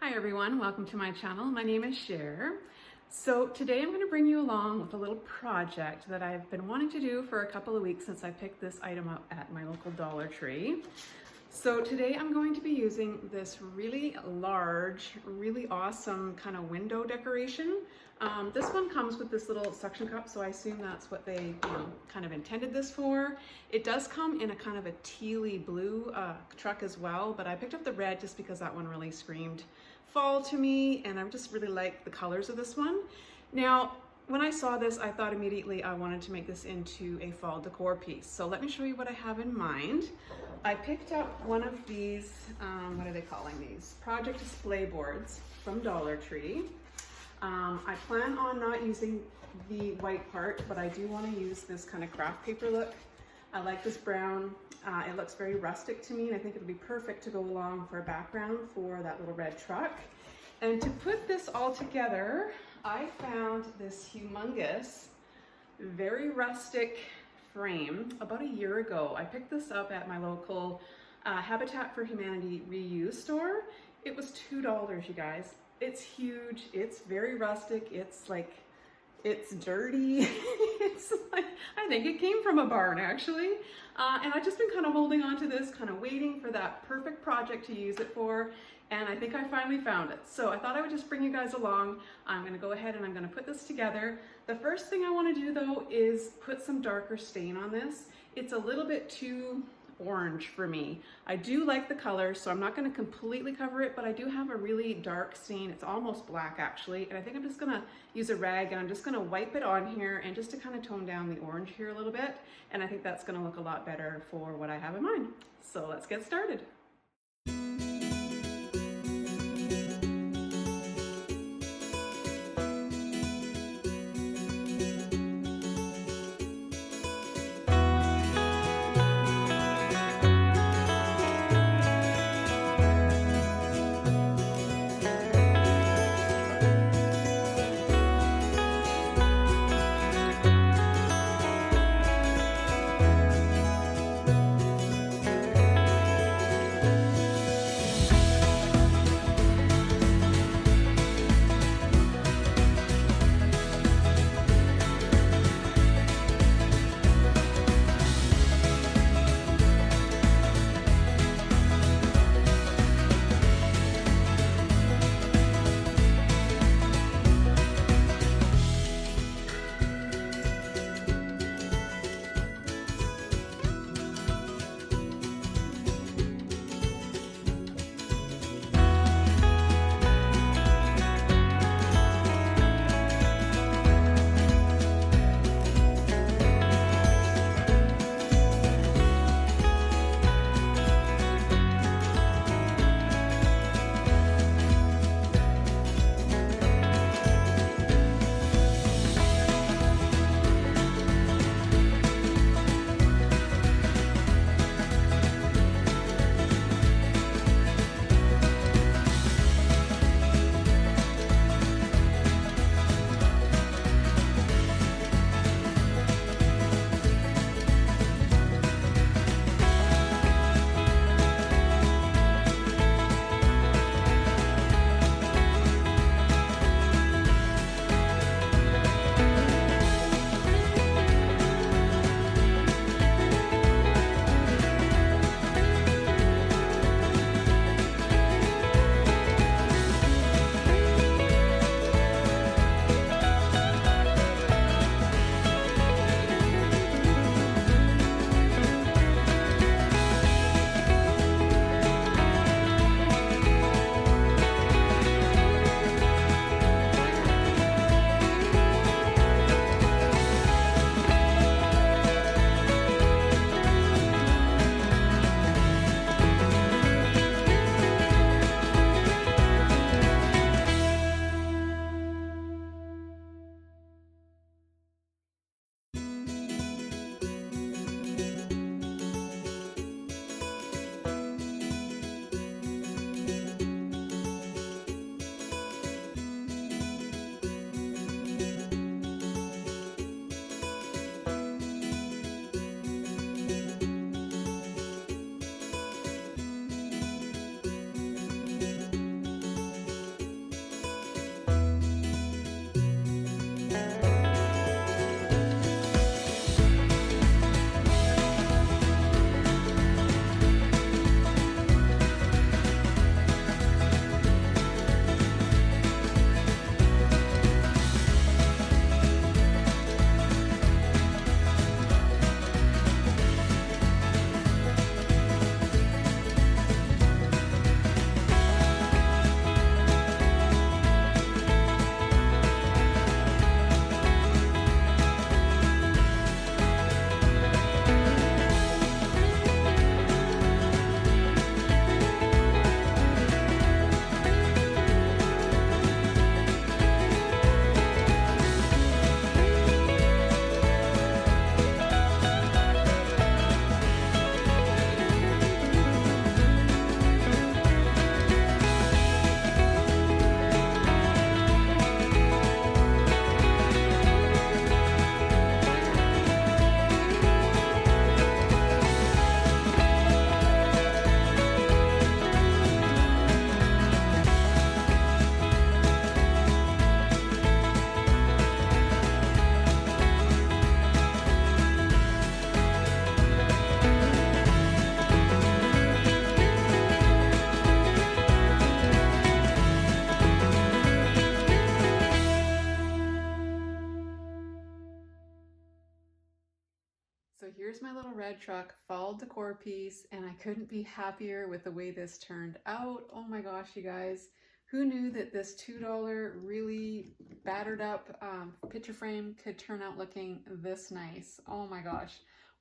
Hi everyone, welcome to my channel. My name is Sher. So today I'm going to bring you along with a little project that I've been wanting to do for a couple of weeks since I picked this item up at my local Dollar Tree. So today I'm going to be using this really large, really awesome kind of window decoration. This one comes with this little suction cup, so I assume that's what they kind of intended this for. It does come in a kind of a tealy blue truck as well, but I picked up the red just because that one really screamed fall to me, and I just really like the colors of this one. Now, when I saw this, I thought immediately I wanted to make this into a fall decor piece. So let me show you what I have in mind. I picked up one of these, what are they calling these? Project display boards from Dollar Tree. I plan on not using the white part, but I do want to use this kind of craft paper look. I like this brown. It looks very rustic to me, and I think it'll be perfect to go along for a background for that little red truck. And to put this all together, I found this humongous, very rustic frame about a year ago. I picked this up at my local Habitat for Humanity reuse store. It was $2, you guys. It's huge, it's very rustic, it's dirty. It's like, I think it came from a barn actually. And I've just been kind of holding on to this, kind of waiting for that perfect project to use it for. And I think I finally found it. So I thought I would just bring you guys along. I'm gonna go ahead and I'm gonna put this together. The first thing I wanna do though is put some darker stain on this. It's a little bit too orange for me. I do like the color, so I'm not going to completely cover it, but I do have a really dark stain. It's almost black actually, and I think I'm just going to use a rag and I'm just going to wipe it on here and just to kind of tone down the orange here a little bit, and I think that's going to look a lot better for what I have in mind. So let's get started. here's my little red truck fall decor piece, and I couldn't be happier with the way this turned out. Oh my gosh, you guys. Who knew that this $2 really battered up picture frame could turn out looking this nice? Oh my gosh.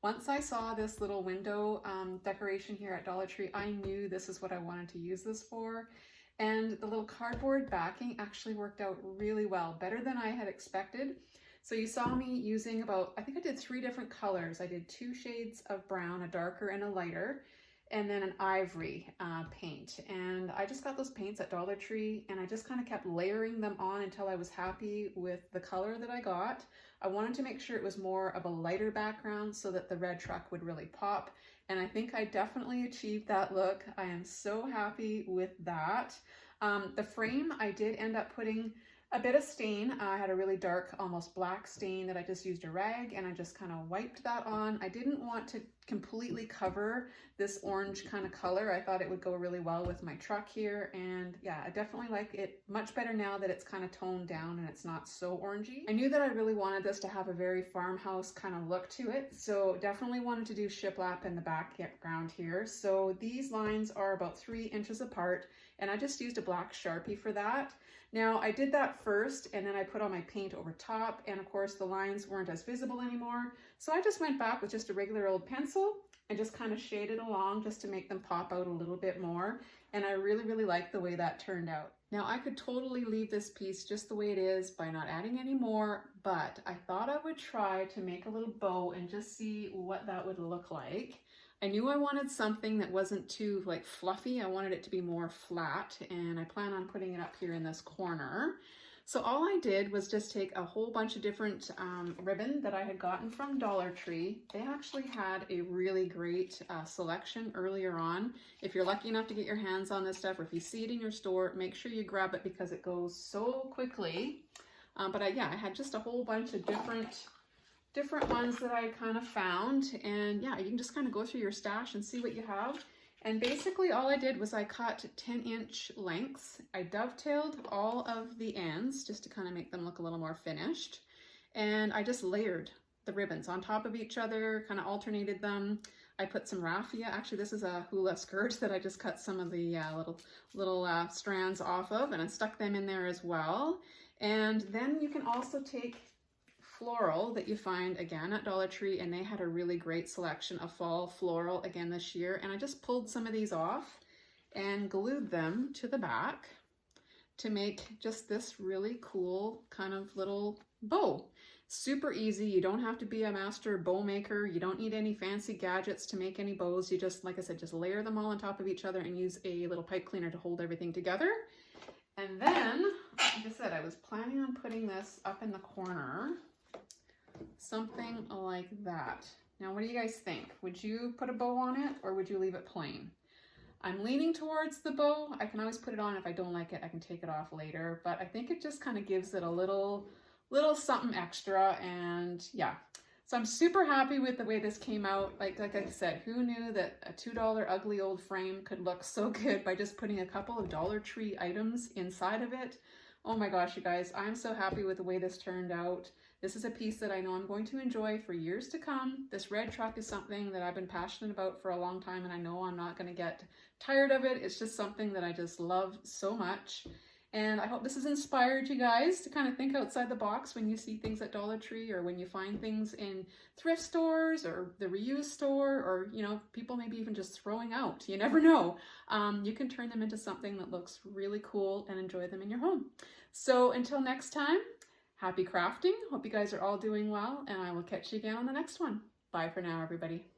Once I saw this little window decoration here at Dollar Tree, I knew this is what I wanted to use this for. And the little cardboard backing actually worked out really well, better than I had expected. So you saw me using about, I think I did 3 different colors. I did 2 shades of brown, a darker and a lighter, and then an ivory paint. And I just got those paints at Dollar Tree, and I just kind of kept layering them on until I was happy with the color that I got. I wanted to make sure it was more of a lighter background so that the red truck would really pop. And I think I definitely achieved that look. I am so happy with that. The frame, I did end up putting a bit of stain. I had a really dark, almost black stain that I just used a rag, and I just kind of wiped that on. I didn't want to completely cover this orange kind of color. I thought it would go really well with my truck here, and yeah, I definitely like it much better now that it's kind of toned down and it's not so orangey. I knew that I really wanted this to have a very farmhouse kind of look to it, so definitely wanted to do shiplap in the background here. So these lines are about 3 inches apart, and I just used a black Sharpie for that. Now I did that first, and then I put on my paint over top, and of course the lines weren't as visible anymore. So I just went back with just a regular old pencil and just kind of shaded along just to make them pop out a little bit more. And I really, really like the way that turned out. Now I could totally leave this piece just the way it is by not adding any more, but I thought I would try to make a little bow and just see what that would look like. I knew I wanted something that wasn't too like fluffy. I wanted it to be more flat, and I plan on putting it up here in this corner. So all I did was just take a whole bunch of different ribbon that I had gotten from Dollar Tree. They actually had a really great selection earlier on. If you're lucky enough to get your hands on this stuff, or if you see it in your store, make sure you grab it because it goes so quickly. Yeah, I had just a whole bunch of different ones that I kind of found, and yeah, you can just kind of go through your stash and see what you have. And basically all I did was I cut 10-inch lengths. I dovetailed all of the ends just to kind of make them look a little more finished, and I just layered the ribbons on top of each other, kind of alternated them. I put some raffia. Actually, this is a hula skirt that I just cut some of the little strands off of, and I stuck them in there as well. And then you can also take floral that you find again at Dollar Tree, and they had a really great selection of fall floral again this year, and I just pulled some of these off and glued them to the back to make just this really cool kind of little bow. Super easy. You don't have to be a master bow maker. You don't need any fancy gadgets to make any bows. You just, like I said, just layer them all on top of each other and use a little pipe cleaner to hold everything together. And then, like I said, I was planning on putting this up in the corner, something like that. Now, what do you guys think? Would you put a bow on it, or would you leave it plain? I'm leaning towards the bow. I can always put it on. If I don't like it, I can take it off later, but I think it just kind of gives it a little something extra. And yeah, so I'm super happy with the way this came out. Like I said, who knew that a $2 ugly old frame could look so good by just putting a couple of Dollar Tree items inside of it? Oh my gosh, you guys, I'm so happy with the way this turned out. This is a piece that I know I'm going to enjoy for years to come. This red truck is something that I've been passionate about for a long time, and I know I'm not going to get tired of it. It's just something that I just love so much. And I hope this has inspired you guys to kind of think outside the box when you see things at Dollar Tree, or when you find things in thrift stores or the reuse store, or, you know, people maybe even just throwing out. You never know. You can turn them into something that looks really cool and enjoy them in your home. So until next time, happy crafting. Hope you guys are all doing well, and I will catch you again on the next one. Bye for now, everybody.